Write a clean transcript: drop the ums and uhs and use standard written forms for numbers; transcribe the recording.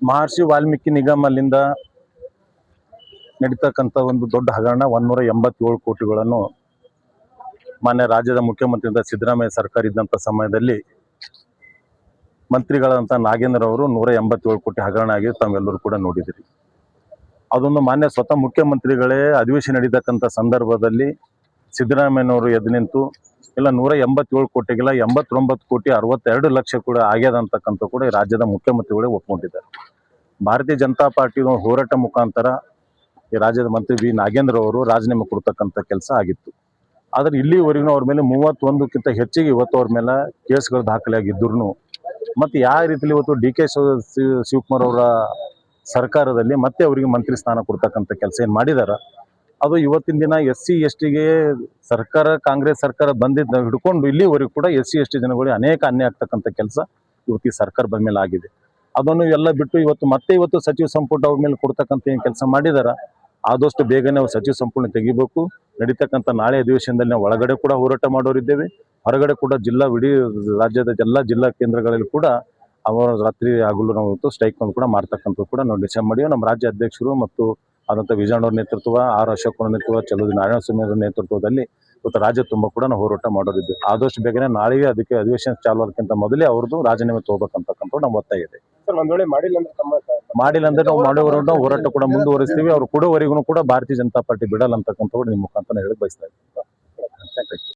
ಮಹರ್ಷಿ ವಾಲ್ಮೀಕಿ ನಿಗಮ ಅಲ್ಲಿಂದ ನಡೀತಕ್ಕಂಥ ಒಂದು ದೊಡ್ಡ ಹಗರಣ 187 ಕೋಟಿಗಳನ್ನು ಮಾನ್ಯ ರಾಜ್ಯದ ಮುಖ್ಯಮಂತ್ರಿಯಿಂದ ಸಿದ್ದರಾಮಯ್ಯ ಸರ್ಕಾರ ಇದ್ದಂಥ ಸಮಯದಲ್ಲಿ ಮಂತ್ರಿಗಳಂತ ನಾಗೇಂದ್ರ ಅವರು 187 ಕೋಟಿ ಹಗರಣ ಆಗಿ ತಾವೆಲ್ಲರೂ ಕೂಡ ನೋಡಿದಿರಿ. ಅದೊಂದು ಮಾನ್ಯ ಸ್ವತಃ ಮುಖ್ಯಮಂತ್ರಿಗಳೇ ಅಧಿವೇಶನ ನಡೀತಕ್ಕಂಥ ಸಂದರ್ಭದಲ್ಲಿ ಸಿದ್ದರಾಮಯ್ಯನವರು ಎದ್ದು ನಿಂತು ಇಲ್ಲ 187 ಕೋಟಿಗಿಲ್ಲ 89 ಕೋಟಿ 62 ಲಕ್ಷ ಕೂಡ ಆಗ್ಯದ ಅಂತಕ್ಕಂಥ ಕೂಡ ಈ ರಾಜ್ಯದ ಮುಖ್ಯಮಂತ್ರಿಗಳೇ ಒಪ್ಕೊಂಡಿದ್ದಾರೆ. ಭಾರತೀಯ ಜನತಾ ಪಾರ್ಟಿ ಹೋರಾಟ ಮುಖಾಂತರ ಈ ರಾಜ್ಯದ ಮಂತ್ರಿ ಬಿ ನಾಗೇಂದ್ರ ಅವರು ರಾಜೀನಾಮೆ ಕೊಡ್ತಕ್ಕಂಥ ಕೆಲಸ ಆಗಿತ್ತು. ಆದರೆ ಇಲ್ಲಿವರೆಗೂ ಅವ್ರ ಮೇಲೆ 31ಕ್ಕಿಂತ ಹೆಚ್ಚಿಗೆ ಇವತ್ತು ಅವ್ರ ಮೇಲೆ ಕೇಸ್ಗಳು ದಾಖಲಾಗಿದ್ದರೂ ಮತ್ತು ಯಾವ ರೀತಿಯಲ್ಲಿ ಇವತ್ತು ಡಿ ಕೆ ಶಿವಕುಮಾರ್ ಅವರ ಸರ್ಕಾರದಲ್ಲಿ ಮತ್ತೆ ಅವರಿಗೆ ಮಂತ್ರಿ ಸ್ಥಾನ ಕೊಡ್ತಕ್ಕಂಥ ಕೆಲಸ ಏನು ಮಾಡಿದಾರ ಅದು ಇವತ್ತಿನ ದಿನ SC STಗೆ ಸರ್ಕಾರ ಕಾಂಗ್ರೆಸ್ ಸರ್ಕಾರ ಬಂದಿದ್ದ ಹಿಡ್ಕೊಂಡು ಇಲ್ಲಿವರೆಗೂ ಕೂಡ SC ST ಜನಗಳಿಗೆ ಅನೇಕ ಅನ್ಯಾಯ ಆಗ್ತಕ್ಕಂಥ ಕೆಲಸ ಇವತ್ತು ಈ ಸರ್ಕಾರ ಬಂದ ಮೇಲೆ ಆಗಿದೆ. ಅದನ್ನು ಎಲ್ಲ ಬಿಟ್ಟು ಇವತ್ತು ಸಚಿವ ಸಂಪುಟ ಅವ್ರ ಮೇಲೆ ಕೊಡ್ತಕ್ಕಂಥ ಏನು ಕೆಲಸ ಮಾಡಿದಾರ ಆದಷ್ಟು ಬೇಗನೆ ಅವ್ರು ಸಚಿವ ಸಂಪುಟ ತೆಗಿಬೇಕು. ನಡೀತಕ್ಕಂಥ ನಾಳೆ ಅಧಿವೇಶನದಲ್ಲಿ ನಾವು ಒಳಗಡೆ ಕೂಡ ಹೋರಾಟ ಮಾಡೋರಿದ್ದೇವೆ, ಹೊರಗಡೆ ಕೂಡ ಇಡೀ ರಾಜ್ಯದ ಎಲ್ಲ ಜಿಲ್ಲಾ ಕೇಂದ್ರಗಳಲ್ಲಿ ಕೂಡ ಅವರ ರಾತ್ರಿ ಹಗಲು ನಾವು ಸ್ಟ್ರೈಕ್ ಕೂಡ ಮಾಡ್ತಕ್ಕಂಥದ್ದು ಕೂಡ ನಾವು ಡಿಸೈಡ್ ಮಾಡಿವಿ. ನಮ್ಮ ರಾಜ್ಯ ಅಧ್ಯಕ್ಷರು ಮತ್ತು ಆದಂಥ ವಿಜಯಣ್ಣವ್ರ ನೇತೃತ್ವ, ಆರ್ ಅಶೋಕ್ ಅವರ ನೇತೃತ್ವ, ಚಲೋದಿ ನಾರಾಯಣಸ್ವಾಮಿ ಅವರ ನೇತೃತ್ವದಲ್ಲಿ ಇವತ್ತು ರಾಜ್ಯ ತುಂಬ ಕೂಡ ನಾವು ಹೋರಾಟ ಮಾಡೋರಿದ್ದೇವೆ. ಆದಷ್ಟು ಬೇಗನೆ ನಾಳೆಗೆ ಅದಕ್ಕೆ ಅಧಿವೇಶನ ಚಾಲು ಆಗೋದಕ್ಕಿಂತ ಮೊದಲೇ ಅವ್ರದ್ದು ರಾಜೀನಾಮೆ ತಗೋಬೇಕಂತಕ್ಕಂಥ ನಮ್ಮ ಒತ್ತಾಯ ಇದೆ. ಮಾಡಿಲ್ಲ ಅಂದ್ರೆ ನಾವು ಮಾಡೋವರೆಗೂ ನಾವು ಹೋರಾಟ ಕೂಡ ಮುಂದುವರಿಸ್ತೀವಿ. ಅವ್ರು ಕೊಡೋವರೆಗೂ ಕೂಡ ಭಾರತೀಯ ಜನತಾ ಪಾರ್ಟಿ ಬಿಡಲ್ಲ ಅಂತಕ್ಕಂಥ ಕೂಡ ನಿಮ್ಮ ಮುಖಾಂತರ ಹೇಳಿ ಬಯಸ್ತಾ ಇದ್ದೀವಿ.